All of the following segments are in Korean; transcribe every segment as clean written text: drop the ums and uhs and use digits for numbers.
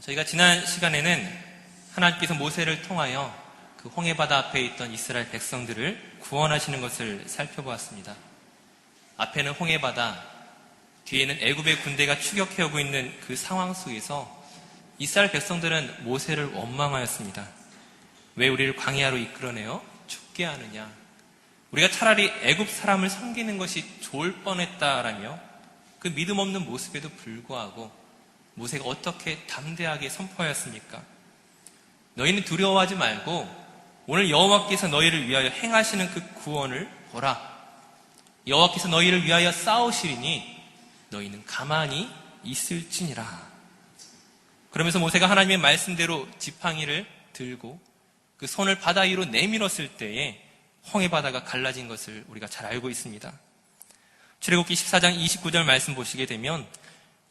저희가 지난 시간에는 하나님께서 모세를 통하여 그 홍해바다 앞에 있던 이스라엘 백성들을 구원하시는 것을 살펴보았습니다. 앞에는 홍해바다, 뒤에는 애굽의 군대가 추격해오고 있는 그 상황 속에서 이스라엘 백성들은 모세를 원망하였습니다. 왜 우리를 광야로 이끌어내어 죽게 하느냐? 우리가 차라리 애굽 사람을 섬기는 것이 좋을 뻔했다라며 그 믿음 없는 모습에도 불구하고 모세가 어떻게 담대하게 선포하였습니까? 너희는 두려워하지 말고 오늘 여호와께서 너희를 위하여 행하시는 그 구원을 보라. 여호와께서 너희를 위하여 싸우시리니 너희는 가만히 있을지니라. 그러면서 모세가 하나님의 말씀대로 지팡이를 들고 그 손을 바다 위로 내밀었을 때에 홍해바다가 갈라진 것을 우리가 잘 알고 있습니다. 출애굽기 14장 29절 말씀 보시게 되면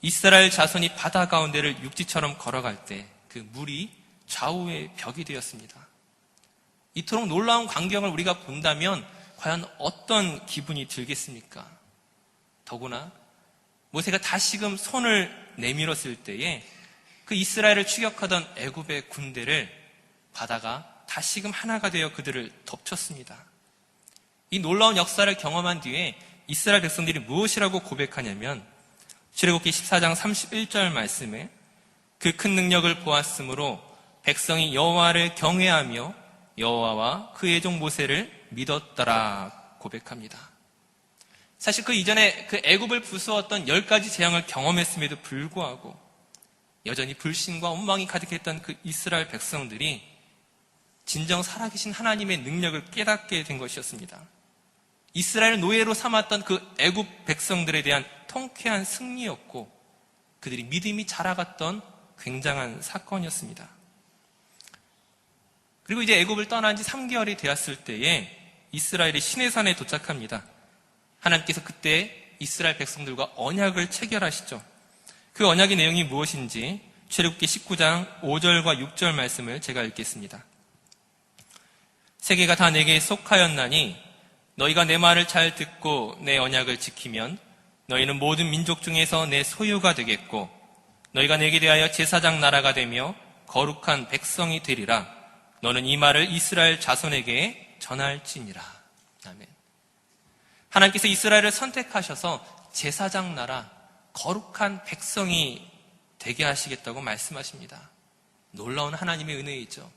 이스라엘 자손이 바다 가운데를 육지처럼 걸어갈 때 그 물이 좌우의 벽이 되었습니다. 이토록 놀라운 광경을 우리가 본다면 과연 어떤 기분이 들겠습니까? 더구나 모세가 다시금 손을 내밀었을 때에 그 이스라엘을 추격하던 애굽의 군대를 바다가 다시금 하나가 되어 그들을 덮쳤습니다. 이 놀라운 역사를 경험한 뒤에 이스라엘 백성들이 무엇이라고 고백하냐면 출애굽기 14장 31절 말씀에 그 큰 능력을 보았으므로 백성이 여호와를 경외하며 여호와와 그의 종 모세를 믿었더라 고백합니다. 사실 그 이전에 그 애굽을 부수었던 10가지 재앙을 경험했음에도 불구하고 여전히 불신과 원망이 가득했던 그 이스라엘 백성들이 진정 살아계신 하나님의 능력을 깨닫게 된 것이었습니다. 이스라엘 노예로 삼았던 그 애굽 백성들에 대한 통쾌한 승리였고 그들이 믿음이 자라갔던 굉장한 사건이었습니다. 그리고 이제 애굽을 떠난 지 3개월이 되었을 때에 이스라엘이 시내산에 도착합니다. 하나님께서 그때 이스라엘 백성들과 언약을 체결하시죠. 그 언약의 내용이 무엇인지 출애굽기 19장 5절과 6절 말씀을 제가 읽겠습니다. 세계가 다 내게 속하였나니 너희가 내 말을 잘 듣고 내 언약을 지키면 너희는 모든 민족 중에서 내 소유가 되겠고 너희가 내게 대하여 제사장 나라가 되며 거룩한 백성이 되리라. 너는 이 말을 이스라엘 자손에게 전할지니라. 아멘. 하나님께서 이스라엘을 선택하셔서 제사장 나라, 거룩한 백성이 되게 하시겠다고 말씀하십니다. 놀라운 하나님의 은혜이죠.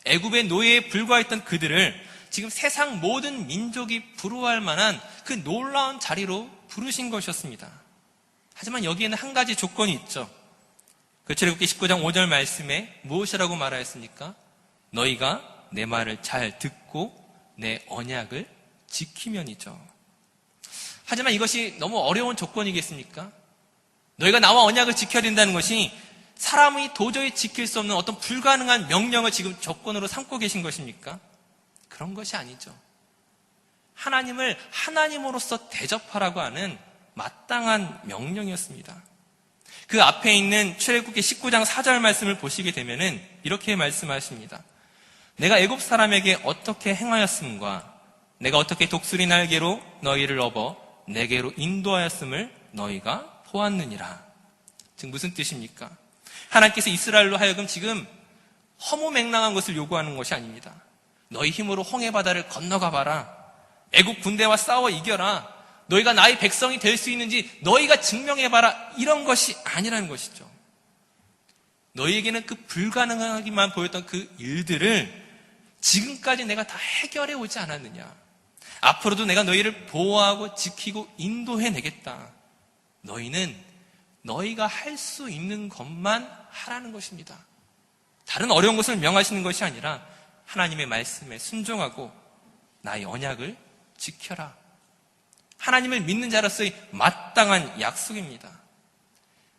애굽의 노예에 불과했던 그들을 지금 세상 모든 민족이 부러워할 만한 그 놀라운 자리로 부르신 것이었습니다. 하지만 여기에는 한 가지 조건이 있죠. 그 출애굽기 19장 5절 말씀에 무엇이라고 말하였습니까? 너희가 내 말을 잘 듣고 내 언약을 지키면이죠. 하지만 이것이 너무 어려운 조건이겠습니까? 너희가 나와 언약을 지켜야 된다는 것이 사람이 도저히 지킬 수 없는 어떤 불가능한 명령을 지금 조건으로 삼고 계신 것입니까? 그런 것이 아니죠. 하나님을 하나님으로서 대접하라고 하는 마땅한 명령이었습니다. 그 앞에 있는 출애굽기 19장 4절 말씀을 보시게 되면은 이렇게 말씀하십니다. 내가 애굽 사람에게 어떻게 행하였음과 내가 어떻게 독수리 날개로 너희를 업어 내게로 인도하였음을 너희가 보았느니라. 즉 무슨 뜻입니까? 하나님께서 이스라엘로 하여금 지금 허무맹랑한 것을 요구하는 것이 아닙니다. 너희 힘으로 홍해바다를 건너가 봐라. 애굽 군대와 싸워 이겨라. 너희가 나의 백성이 될 수 있는지 너희가 증명해봐라. 이런 것이 아니라는 것이죠. 너희에게는 그 불가능하기만 보였던 그 일들을 지금까지 내가 다 해결해 오지 않았느냐. 앞으로도 내가 너희를 보호하고 지키고 인도해내겠다. 너희는 너희가 할 수 있는 것만 하라는 것입니다. 다른 어려운 것을 명하시는 것이 아니라 하나님의 말씀에 순종하고 나의 언약을 지켜라. 하나님을 믿는 자로서의 마땅한 약속입니다.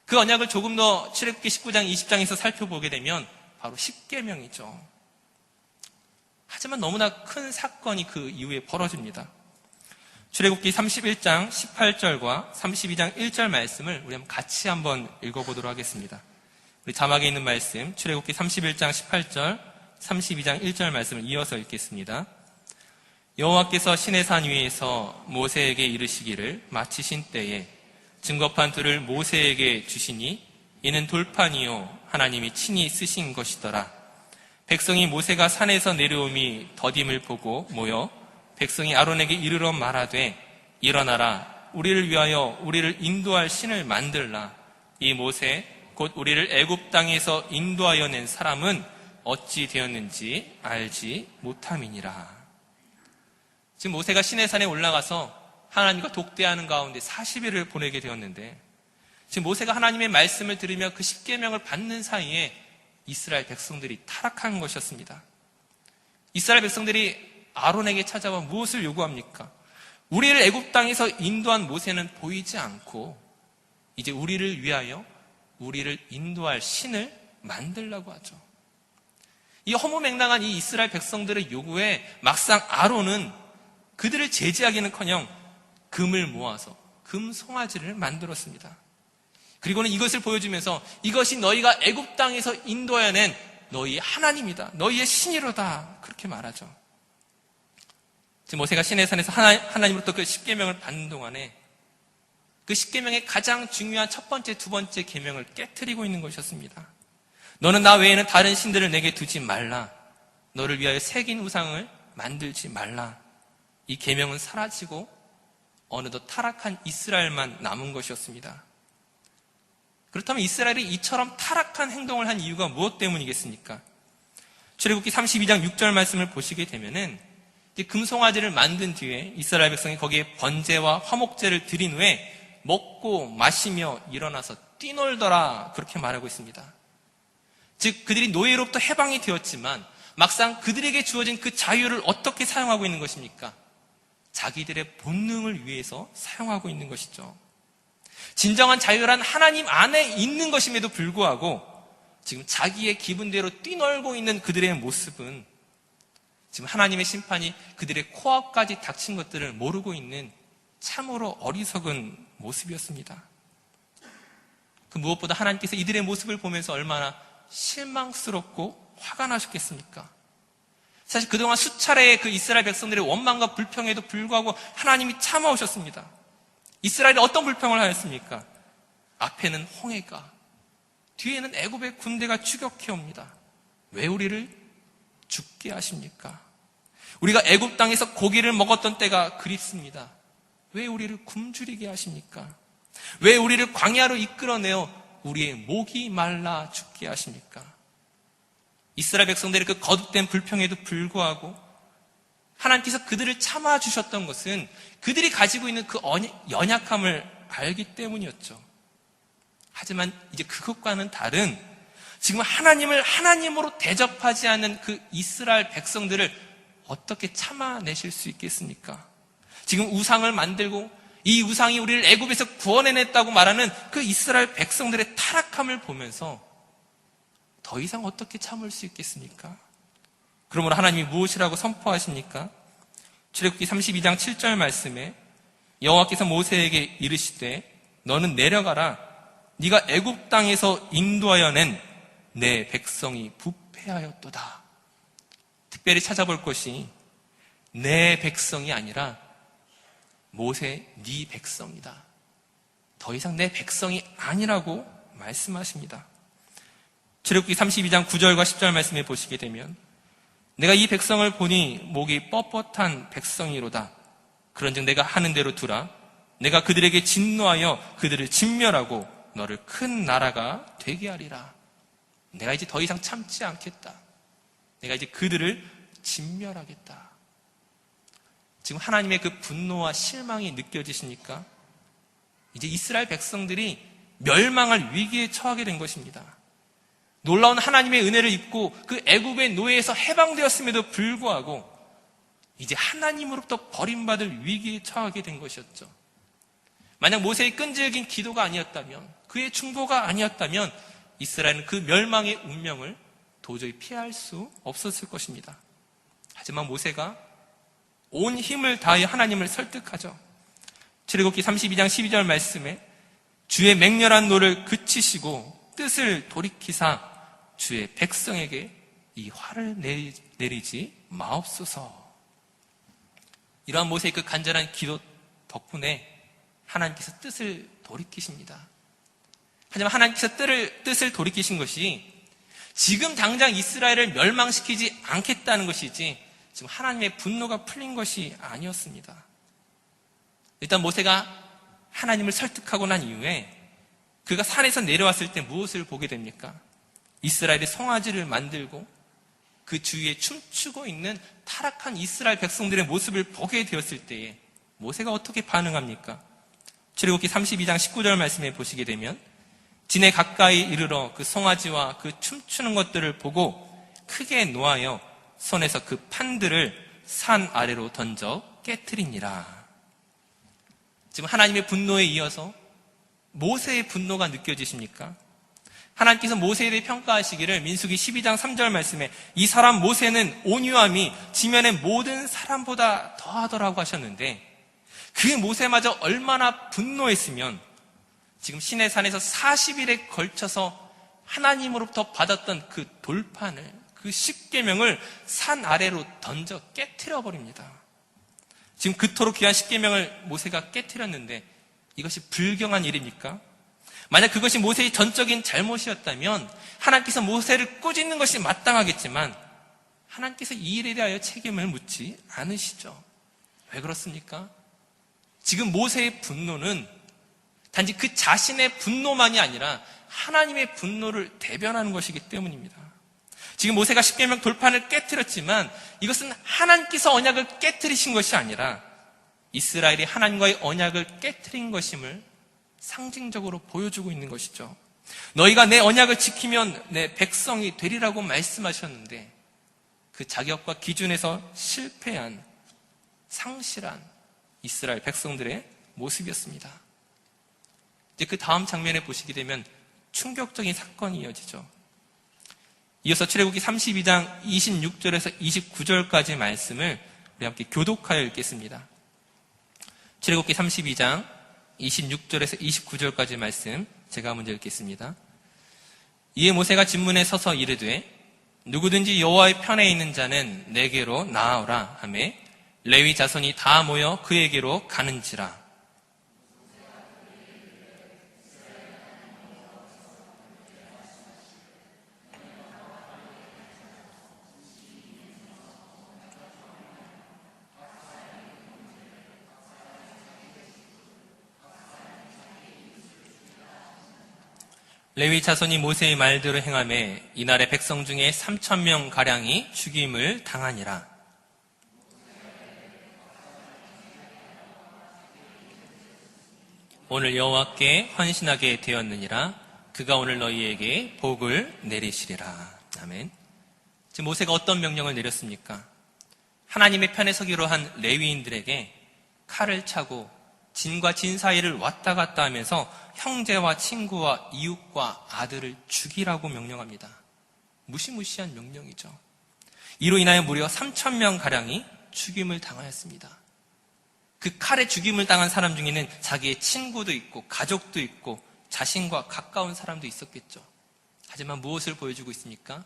그 언약을 조금 더 출애굽기 19장 20장에서 살펴보게 되면 바로 십계명이죠. 하지만 너무나 큰 사건이 그 이후에 벌어집니다. 출애굽기 31장 18절과 32장 1절 말씀을 우리 같이 한번 읽어보도록 하겠습니다. 우리 자막에 있는 말씀 출애굽기 31장 18절 32장 1절 말씀을 이어서 읽겠습니다. 여호와께서 시내산 위에서 모세에게 이르시기를 마치신 때에 증거판 둘을 모세에게 주시니 이는 돌판이요 하나님이 친히 쓰신 것이더라. 백성이 모세가 산에서 내려옴이 더딤을 보고 모여 백성이 아론에게 이르러 말하되 일어나라 우리를 위하여 우리를 인도할 신을 만들라. 이 모세 곧 우리를 애굽 땅에서 인도하여 낸 사람은 어찌 되었는지 알지 못함이니라. 지금 모세가 시내산에 올라가서 하나님과 독대하는 가운데 40일을 보내게 되었는데 지금 모세가 하나님의 말씀을 들으며 그 십계명을 받는 사이에 이스라엘 백성들이 타락한 것이었습니다. 이스라엘 백성들이 아론에게 찾아와 무엇을 요구합니까? 우리를 애굽 땅에서 인도한 모세는 보이지 않고 이제 우리를 위하여 우리를 인도할 신을 만들라고 하죠. 이 허무맹랑한 이 이스라엘 백성들의 요구에 막상 아론은 그들을 제지하기는커녕 금을 모아서 금 송아지를 만들었습니다. 그리고는 이것을 보여주면서 이것이 너희가 애굽 땅에서 인도해낸 너희의 하나님이다. 너희의 신이로다. 그렇게 말하죠. 지금 모세가 시내산에서 하나님으로부터 그 십계명을 받는 동안에 그 십계명의 가장 중요한 첫 번째, 두 번째 계명을 깨트리고 있는 것이었습니다. 너는 나 외에는 다른 신들을 내게 두지 말라. 너를 위하여 새긴 우상을 만들지 말라. 이 계명은 사라지고 어느덧 타락한 이스라엘만 남은 것이었습니다. 그렇다면 이스라엘이 이처럼 타락한 행동을 한 이유가 무엇 때문이겠습니까? 출애굽기 32장 6절 말씀을 보시게 되면은 금송아지를 만든 뒤에 이스라엘 백성이 거기에 번제와 화목제를 드린 후에 먹고 마시며 일어나서 뛰놀더라 그렇게 말하고 있습니다. 즉 그들이 노예로부터 해방이 되었지만 막상 그들에게 주어진 그 자유를 어떻게 사용하고 있는 것입니까? 자기들의 본능을 위해서 사용하고 있는 것이죠. 진정한 자유란 하나님 안에 있는 것임에도 불구하고 지금 자기의 기분대로 뛰놀고 있는 그들의 모습은 지금 하나님의 심판이 그들의 코앞까지 닥친 것들을 모르고 있는 참으로 어리석은 모습이었습니다. 그 무엇보다 하나님께서 이들의 모습을 보면서 얼마나 실망스럽고 화가 나셨겠습니까? 사실 그동안 수차례의 그 이스라엘 백성들의 원망과 불평에도 불구하고 하나님이 참아오셨습니다. 이스라엘이 어떤 불평을 하였습니까? 앞에는 홍해가, 뒤에는 애굽의 군대가 추격해 옵니다. 왜 우리를 죽게 하십니까? 우리가 애굽 땅에서 고기를 먹었던 때가 그립습니다. 왜 우리를 굶주리게 하십니까? 왜 우리를 광야로 이끌어내어 우리의 목이 말라 죽게 하십니까? 이스라엘 백성들의 그 거듭된 불평에도 불구하고 하나님께서 그들을 참아주셨던 것은 그들이 가지고 있는 그 연약함을 알기 때문이었죠. 하지만 이제 그것과는 다른 지금 하나님을 하나님으로 대접하지 않는 그 이스라엘 백성들을 어떻게 참아내실 수 있겠습니까? 지금 우상을 만들고 이 우상이 우리를 애굽에서 구원해냈다고 말하는 그 이스라엘 백성들의 타락함을 보면서 더 이상 어떻게 참을 수 있겠습니까? 그러므로 하나님이 무엇이라고 선포하십니까? 출애굽기 32장 7절 말씀에 여호와께서 모세에게 이르시되 너는 내려가라. 네가 애굽 땅에서 인도하여 낸 내 백성이 부패하였도다. 특별히 찾아볼 것이 내 백성이 아니라 모세 네 백성이다. 더 이상 내 백성이 아니라고 말씀하십니다. 출애굽기 32장 9절과 10절 말씀에 보시게 되면 내가 이 백성을 보니 목이 뻣뻣한 백성이로다. 그런즉 내가 하는 대로 두라. 내가 그들에게 진노하여 그들을 진멸하고 너를 큰 나라가 되게 하리라. 내가 이제 더 이상 참지 않겠다. 내가 이제 그들을 진멸하겠다. 지금 하나님의 그 분노와 실망이 느껴지십니까? 이제 이스라엘 백성들이 멸망할 위기에 처하게 된 것입니다. 놀라운 하나님의 은혜를 입고 그 애굽의 노예에서 해방되었음에도 불구하고 이제 하나님으로부터 버림받을 위기에 처하게 된 것이었죠. 만약 모세의 끈질긴 기도가 아니었다면, 그의 충고가 아니었다면 이스라엘은 그 멸망의 운명을 도저히 피할 수 없었을 것입니다. 하지만 모세가 온 힘을 다해 하나님을 설득하죠. 출애굽기 32장 12절 말씀에 주의 맹렬한 노를 그치시고 뜻을 돌이키사 주의 백성에게 이 화를 내리지 마옵소서. 이러한 모세의 그 간절한 기도 덕분에 하나님께서 뜻을 돌이키십니다. 하지만 하나님께서 뜻을 돌이키신 것이 지금 당장 이스라엘을 멸망시키지 않겠다는 것이지 지금 하나님의 분노가 풀린 것이 아니었습니다. 일단 모세가 하나님을 설득하고 난 이후에 그가 산에서 내려왔을 때 무엇을 보게 됩니까? 이스라엘의 송아지를 만들고 그 주위에 춤추고 있는 타락한 이스라엘 백성들의 모습을 보게 되었을 때에 모세가 어떻게 반응합니까? 출애굽기 32장 19절 말씀에 보시게 되면 진에 가까이 이르러 그 송아지와 그 춤추는 것들을 보고 크게 노하여 손에서 그 판들을 산 아래로 던져 깨트리니라. 지금 하나님의 분노에 이어서 모세의 분노가 느껴지십니까? 하나님께서 모세에 대해 평가하시기를 민수기 12장 3절 말씀에 이 사람 모세는 온유함이 지면의 모든 사람보다 더하더라고 하셨는데 그 모세마저 얼마나 분노했으면 지금 시내산에서 40일에 걸쳐서 하나님으로부터 받았던 그 돌판을 그 십계명을 산 아래로 던져 깨트려 버립니다. 지금 그토록 귀한 십계명을 모세가 깨트렸는데 이것이 불경한 일입니까? 만약 그것이 모세의 전적인 잘못이었다면 하나님께서 모세를 꾸짖는 것이 마땅하겠지만 하나님께서 이 일에 대하여 책임을 묻지 않으시죠. 왜 그렇습니까? 지금 모세의 분노는 단지 그 자신의 분노만이 아니라 하나님의 분노를 대변하는 것이기 때문입니다. 지금 모세가 십계명 돌판을 깨트렸지만 이것은 하나님께서 언약을 깨트리신 것이 아니라 이스라엘이 하나님과의 언약을 깨트린 것임을 상징적으로 보여주고 있는 것이죠. 너희가 내 언약을 지키면 내 백성이 되리라고 말씀하셨는데 그 자격과 기준에서 실패한 상실한 이스라엘 백성들의 모습이었습니다. 이제 그 다음 장면에 보시게 되면 충격적인 사건이 이어지죠. 이어서 출애굽기 32장 26절에서 29절까지 말씀을 우리 함께 교독하여 읽겠습니다. 출애굽기 32장 26절에서 29절까지 말씀 제가 먼저 읽겠습니다. 이에 모세가 진문에 서서 이르되 누구든지 여호와의 편에 있는 자는 내게로 나아오라 하매 레위 자손이 다 모여 그에게로 가는지라. 레위 자손이 모세의 말대로 행하매 이날의 백성 중에 3,000명 가량이 죽임을 당하니라. 오늘 여호와께 헌신하게 되었느니라. 그가 오늘 너희에게 복을 내리시리라. 아멘. 지금 모세가 어떤 명령을 내렸습니까? 하나님의 편에 서기로 한 레위인들에게 칼을 차고 진과 진 사이를 왔다 갔다 하면서 형제와 친구와 이웃과 아들을 죽이라고 명령합니다. 무시무시한 명령이죠. 이로 인하여 무려 3,000명 가량이 죽임을 당하였습니다. 그 칼에 죽임을 당한 사람 중에는 자기의 친구도 있고 가족도 있고 자신과 가까운 사람도 있었겠죠. 하지만 무엇을 보여주고 있습니까?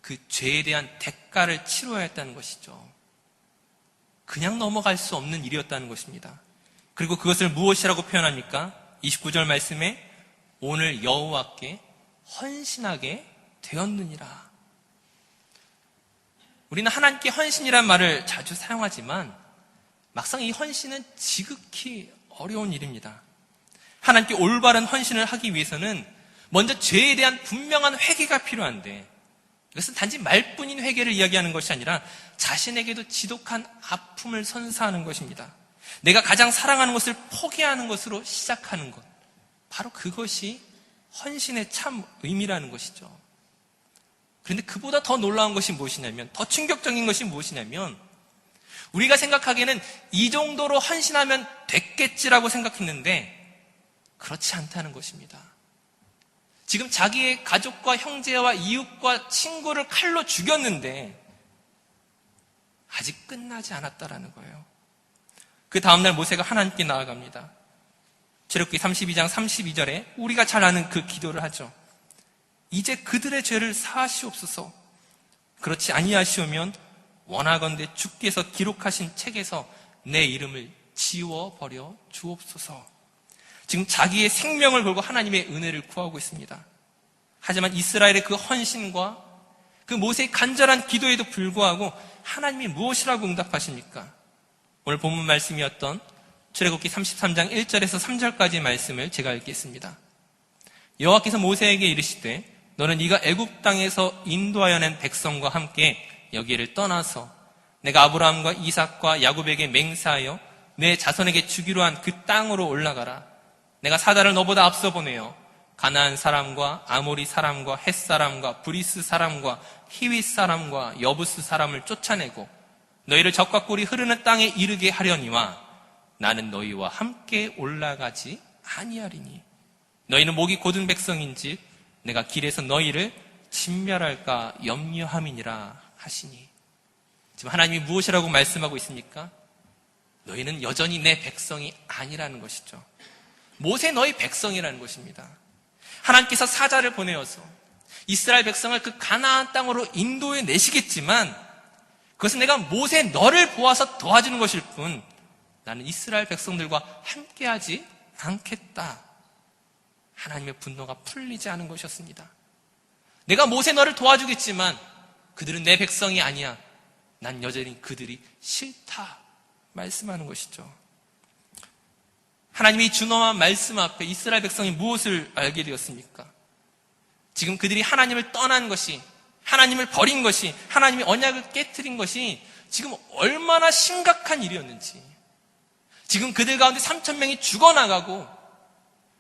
그 죄에 대한 대가를 치러야 했다는 것이죠. 그냥 넘어갈 수 없는 일이었다는 것입니다. 그리고 그것을 무엇이라고 표현합니까? 29절 말씀에 오늘 여호와께 헌신하게 되었느니라. 우리는 하나님께 헌신이란 말을 자주 사용하지만 막상 이 헌신은 지극히 어려운 일입니다. 하나님께 올바른 헌신을 하기 위해서는 먼저 죄에 대한 분명한 회개가 필요한데 이것은 단지 말뿐인 회개를 이야기하는 것이 아니라 자신에게도 지독한 아픔을 선사하는 것입니다. 내가 가장 사랑하는 것을 포기하는 것으로 시작하는 것. 바로 그것이 헌신의 참 의미라는 것이죠. 그런데 그보다 더 놀라운 것이 무엇이냐면, 더 충격적인 것이 무엇이냐면, 우리가 생각하기에는 이 정도로 헌신하면 됐겠지라고 생각했는데 그렇지 않다는 것입니다. 지금 자기의 가족과 형제와 이웃과 친구를 칼로 죽였는데 아직 끝나지 않았다라는 거예요. 그 다음날 모세가 하나님께 나아갑니다. 출애굽기 32장 32절에 우리가 잘 아는 그 기도를 하죠. 이제 그들의 죄를 사하시옵소서. 그렇지 아니하시오면 원하건대 주께서 기록하신 책에서 내 이름을 지워버려 주옵소서. 지금 자기의 생명을 걸고 하나님의 은혜를 구하고 있습니다. 하지만 이스라엘의 그 헌신과 그 모세의 간절한 기도에도 불구하고 하나님이 무엇이라고 응답하십니까? 오늘 본문 말씀이었던 출애굽기 33장 1절에서 3절까지의 말씀을 제가 읽겠습니다. 여호와께서 모세에게 이르시되 너는 네가 애굽 땅에서 인도하여 낸 백성과 함께 여기를 떠나서 내가 아브라함과 이삭과 야곱에게 맹세하여 내 자손에게 주기로 한 그 땅으로 올라가라. 내가 사자를 너보다 앞서 보내어 가나안 사람과 아모리 사람과 헷 사람과 브리스 사람과 히윗 사람과 여부스 사람을 쫓아내고 너희를 적과 꿀이 흐르는 땅에 이르게 하려니와 나는 너희와 함께 올라가지 아니하리니 너희는 목이 곧은 백성인지 내가 길에서 너희를 진멸할까 염려함이니라 하시니. 지금 하나님이 무엇이라고 말씀하고 있습니까? 너희는 여전히 내 백성이 아니라는 것이죠. 모세 너희 백성이라는 것입니다. 하나님께서 사자를 보내어서 이스라엘 백성을 그 가나안 땅으로 인도해 내시겠지만 그것은 내가 모세 너를 보아서 도와주는 것일 뿐 나는 이스라엘 백성들과 함께하지 않겠다. 하나님의 분노가 풀리지 않은 것이었습니다. 내가 모세 너를 도와주겠지만 그들은 내 백성이 아니야. 난 여전히 그들이 싫다. 말씀하는 것이죠. 하나님이 준엄한 말씀 앞에 이스라엘 백성이 무엇을 알게 되었습니까? 지금 그들이 하나님을 떠난 것이, 하나님을 버린 것이, 하나님의 언약을 깨트린 것이 지금 얼마나 심각한 일이었는지, 지금 그들 가운데 3,000명이 죽어나가고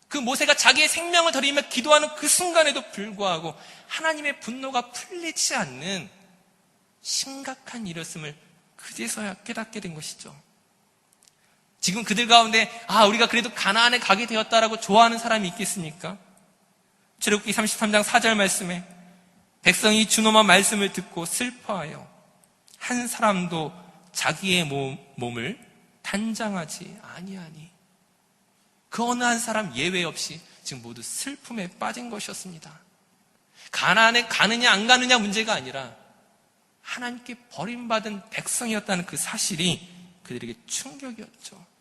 그 모세가 자기의 생명을 드리며 기도하는 그 순간에도 불구하고 하나님의 분노가 풀리지 않는 심각한 일이었음을 그제서야 깨닫게 된 것이죠. 지금 그들 가운데 우리가 그래도 가나안에 가게 되었다라고 좋아하는 사람이 있겠습니까? 출애굽기 33장 4절 말씀에 백성이 준엄한 말씀을 듣고 슬퍼하여 한 사람도 자기의 몸을 단장하지 아니하니 그 어느 한 사람 예외 없이 지금 모두 슬픔에 빠진 것이었습니다. 가나안에 가느냐 안 가느냐 문제가 아니라 하나님께 버림받은 백성이었다는 그 사실이 그들에게 충격이었죠.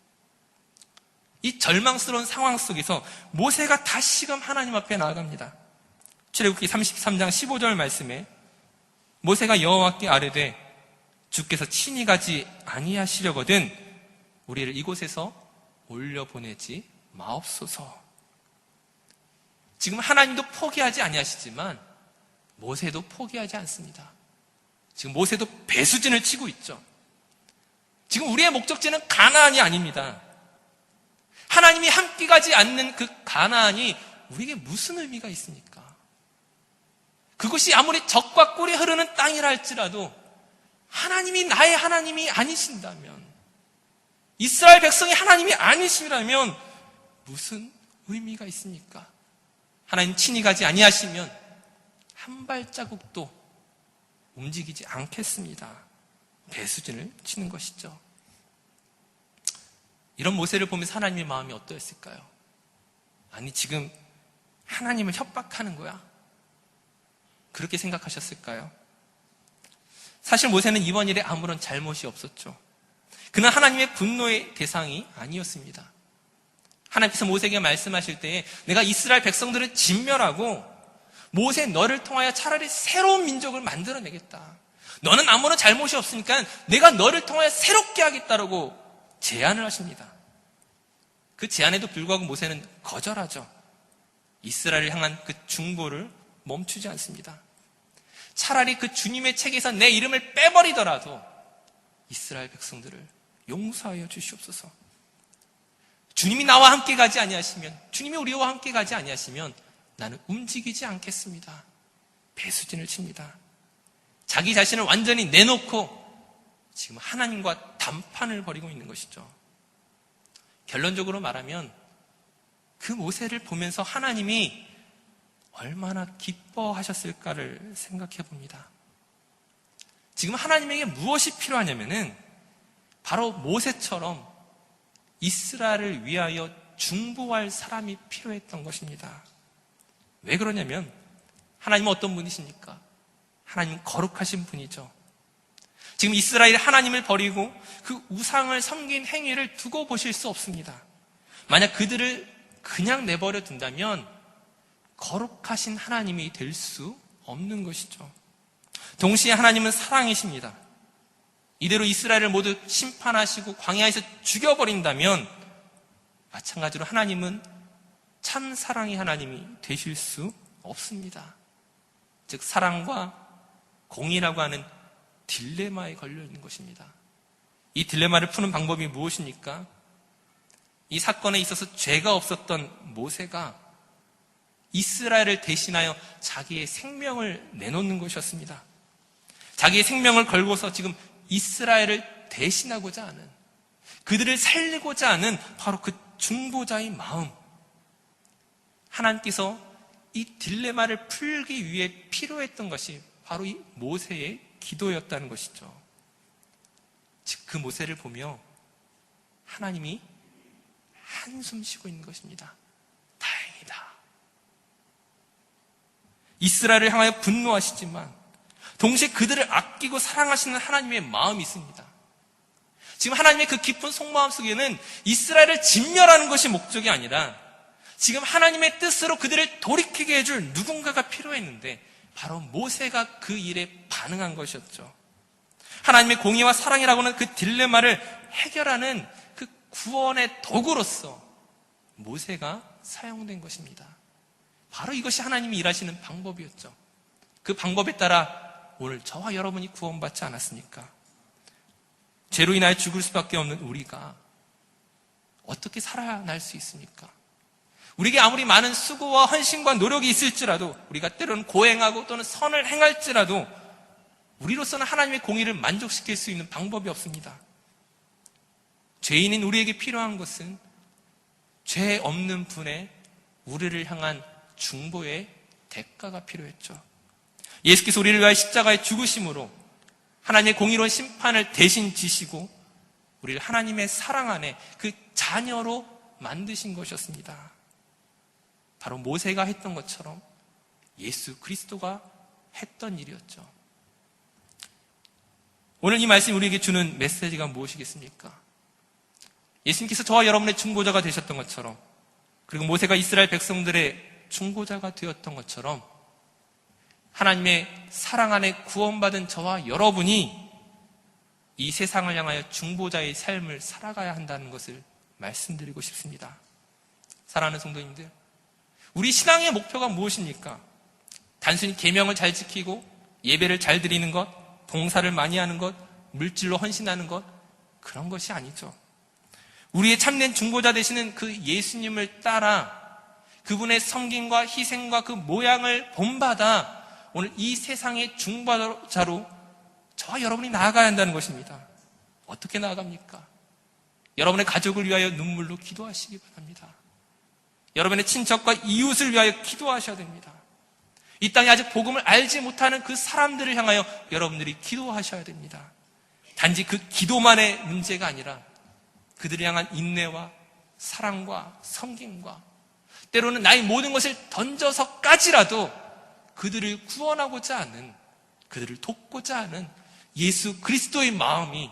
이 절망스러운 상황 속에서 모세가 다시금 하나님 앞에 나아갑니다. 출애굽기 33장 15절 말씀에 모세가 여호와께 아뢰되 주께서 친히 가지 아니하시려거든 우리를 이곳에서 올려보내지 마옵소서. 지금 하나님도 포기하지 아니하시지만 모세도 포기하지 않습니다. 지금 모세도 배수진을 치고 있죠. 지금 우리의 목적지는 가나안이 아닙니다. 하나님이 함께 가지 않는 그 가나안이 우리에게 무슨 의미가 있습니까? 그것이 아무리 적과 꿀이 흐르는 땅이라 할지라도 하나님이 나의 하나님이 아니신다면, 이스라엘 백성이 하나님이 아니시라면 무슨 의미가 있습니까? 하나님 친히 가지 아니하시면 한 발자국도 움직이지 않겠습니다. 배수진을 치는 것이죠. 이런 모세를 보면서 하나님의 마음이 어떠했을까요? 아니 지금 하나님을 협박하는 거야? 그렇게 생각하셨을까요? 사실 모세는 이번 일에 아무런 잘못이 없었죠. 그는 하나님의 분노의 대상이 아니었습니다. 하나님께서 모세에게 말씀하실 때에 내가 이스라엘 백성들을 진멸하고 모세 너를 통하여 차라리 새로운 민족을 만들어내겠다. 너는 아무런 잘못이 없으니까 내가 너를 통하여 새롭게 하겠다라고 제안을 하십니다. 그 제안에도 불구하고 모세는 거절하죠. 이스라엘을 향한 그 중보를 멈추지 않습니다. 차라리 그 주님의 책에서 내 이름을 빼버리더라도 이스라엘 백성들을 용서하여 주시옵소서. 주님이 나와 함께 가지 아니하시면, 주님이 우리와 함께 가지 아니하시면 나는 움직이지 않겠습니다. 배수진을 칩니다. 자기 자신을 완전히 내놓고 지금 하나님과 담판을 벌이고 있는 것이죠. 결론적으로 말하면 그 모세를 보면서 하나님이 얼마나 기뻐하셨을까를 생각해 봅니다. 지금 하나님에게 무엇이 필요하냐면은 바로 모세처럼 이스라엘을 위하여 중보할 사람이 필요했던 것입니다. 왜 그러냐면 하나님은 어떤 분이십니까? 하나님은 거룩하신 분이죠. 지금 이스라엘이 하나님을 버리고 그 우상을 섬긴 행위를 두고 보실 수 없습니다. 만약 그들을 그냥 내버려 둔다면 거룩하신 하나님이 될 수 없는 것이죠. 동시에 하나님은 사랑이십니다. 이대로 이스라엘을 모두 심판하시고 광야에서 죽여버린다면 마찬가지로 하나님은 참 사랑의 하나님이 되실 수 없습니다. 즉 사랑과 공의라고 하는 딜레마에 걸려 있는 것입니다. 이 딜레마를 푸는 방법이 무엇입니까? 이 사건에 있어서 죄가 없었던 모세가 이스라엘을 대신하여 자기의 생명을 내놓는 것이었습니다. 자기의 생명을 걸고서 지금 이스라엘을 대신하고자 하는, 그들을 살리고자 하는 바로 그 중보자의 마음, 하나님께서 이 딜레마를 풀기 위해 필요했던 것이 바로 이 모세의 기도였다는 것이죠. 즉 그 모세를 보며 하나님이 한숨 쉬고 있는 것입니다. 다행이다. 이스라엘을 향하여 분노하시지만 동시에 그들을 아끼고 사랑하시는 하나님의 마음이 있습니다. 지금 하나님의 그 깊은 속마음 속에는 이스라엘을 진멸하는 것이 목적이 아니라 지금 하나님의 뜻으로 그들을 돌이키게 해줄 누군가가 필요했는데 바로 모세가 그 일에 반응한 것이었죠. 하나님의 공의와 사랑이라고 하는 그 딜레마를 해결하는 그 구원의 도구로서 모세가 사용된 것입니다. 바로 이것이 하나님이 일하시는 방법이었죠. 그 방법에 따라 오늘 저와 여러분이 구원받지 않았습니까? 죄로 인하여 죽을 수밖에 없는 우리가 어떻게 살아날 수 있습니까? 우리에게 아무리 많은 수고와 헌신과 노력이 있을지라도, 우리가 때로는 고행하고 또는 선을 행할지라도 우리로서는 하나님의 공의를 만족시킬 수 있는 방법이 없습니다. 죄인인 우리에게 필요한 것은 죄 없는 분의 우리를 향한 중보의 대가가 필요했죠. 예수께서 우리를 위하여 십자가에 죽으심으로 하나님의 공의로운 심판을 대신 지시고 우리를 하나님의 사랑 안에 그 자녀로 만드신 것이었습니다. 바로 모세가 했던 것처럼 예수 그리스도가 했던 일이었죠. 오늘 이 말씀이 우리에게 주는 메시지가 무엇이겠습니까? 예수님께서 저와 여러분의 중보자가 되셨던 것처럼, 그리고 모세가 이스라엘 백성들의 중보자가 되었던 것처럼 하나님의 사랑 안에 구원받은 저와 여러분이 이 세상을 향하여 중보자의 삶을 살아가야 한다는 것을 말씀드리고 싶습니다. 사랑하는 성도님들, 우리 신앙의 목표가 무엇입니까? 단순히 계명을 잘 지키고 예배를 잘 드리는 것, 봉사를 많이 하는 것, 물질로 헌신하는 것, 그런 것이 아니죠. 우리의 참된 중보자 되시는 그 예수님을 따라 그분의 섬김과 희생과 그 모양을 본받아 오늘 이 세상의 중보자로 저와 여러분이 나아가야 한다는 것입니다. 어떻게 나아갑니까? 여러분의 가족을 위하여 눈물로 기도하시기 바랍니다. 여러분의 친척과 이웃을 위하여 기도하셔야 됩니다. 이 땅에 아직 복음을 알지 못하는 그 사람들을 향하여 여러분들이 기도하셔야 됩니다. 단지 그 기도만의 문제가 아니라 그들을 향한 인내와 사랑과 섬김과 때로는 나의 모든 것을 던져서까지라도 그들을 구원하고자 하는, 그들을 돕고자 하는 예수 그리스도의 마음이,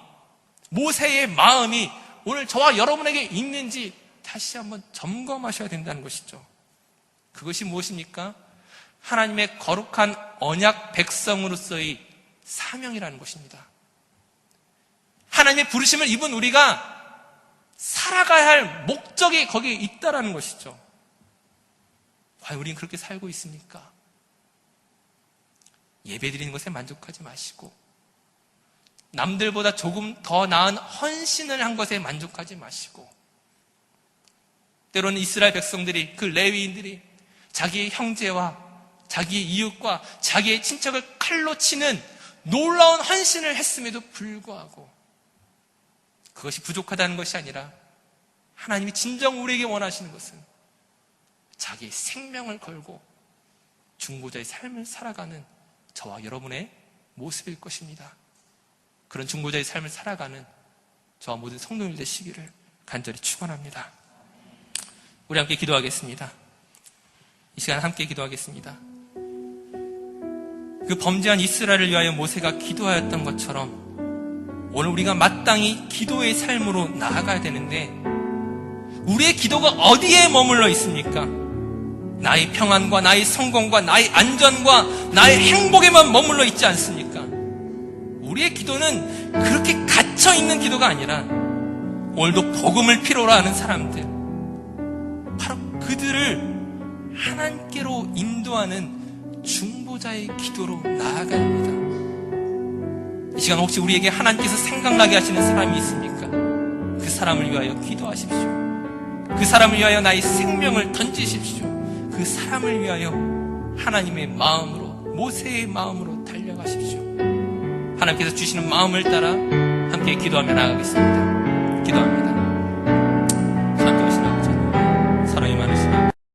모세의 마음이 오늘 저와 여러분에게 있는지 다시 한번 점검하셔야 된다는 것이죠. 그것이 무엇입니까? 하나님의 거룩한 언약 백성으로서의 사명이라는 것입니다. 하나님의 부르심을 입은 우리가 살아가야 할 목적이 거기에 있다는 것이죠. 과연 우리는 그렇게 살고 있습니까? 예배 드리는 것에 만족하지 마시고 남들보다 조금 더 나은 헌신을 한 것에 만족하지 마시고, 때로는 이스라엘 백성들이, 그 레위인들이 자기의 형제와 자기의 이웃과 자기의 친척을 칼로 치는 놀라운 헌신을 했음에도 불구하고 그것이 부족하다는 것이 아니라 하나님이 진정 우리에게 원하시는 것은 자기의 생명을 걸고 중보자의 삶을 살아가는 저와 여러분의 모습일 것입니다. 그런 중보자의 삶을 살아가는 저와 모든 성도들 되시기를 간절히 축원합니다. 우리 함께 기도하겠습니다. 이 시간 함께 기도하겠습니다. 그 범죄한 이스라엘을 위하여 모세가 기도하였던 것처럼 오늘 우리가 마땅히 기도의 삶으로 나아가야 되는데, 우리의 기도가 어디에 머물러 있습니까? 나의 평안과 나의 성공과 나의 안전과 나의 행복에만 머물러 있지 않습니까? 우리의 기도는 그렇게 갇혀있는 기도가 아니라 오늘도 복음을 필요로 하는 사람들, 바로 그들을 하나님께로 인도하는 중보자의 기도로 나아가야 합니다. 이 시간 혹시 우리에게 하나님께서 생각나게 하시는 사람이 있습니까? 그 사람을 위하여 기도하십시오. 그 사람을 위하여 나의 생명을 던지십시오. 그 사람을 위하여 하나님의 마음으로, 모세의 마음으로 달려가십시오. 하나님께서 주시는 마음을 따라 함께 기도하며 나아가겠습니다. 기도합니다.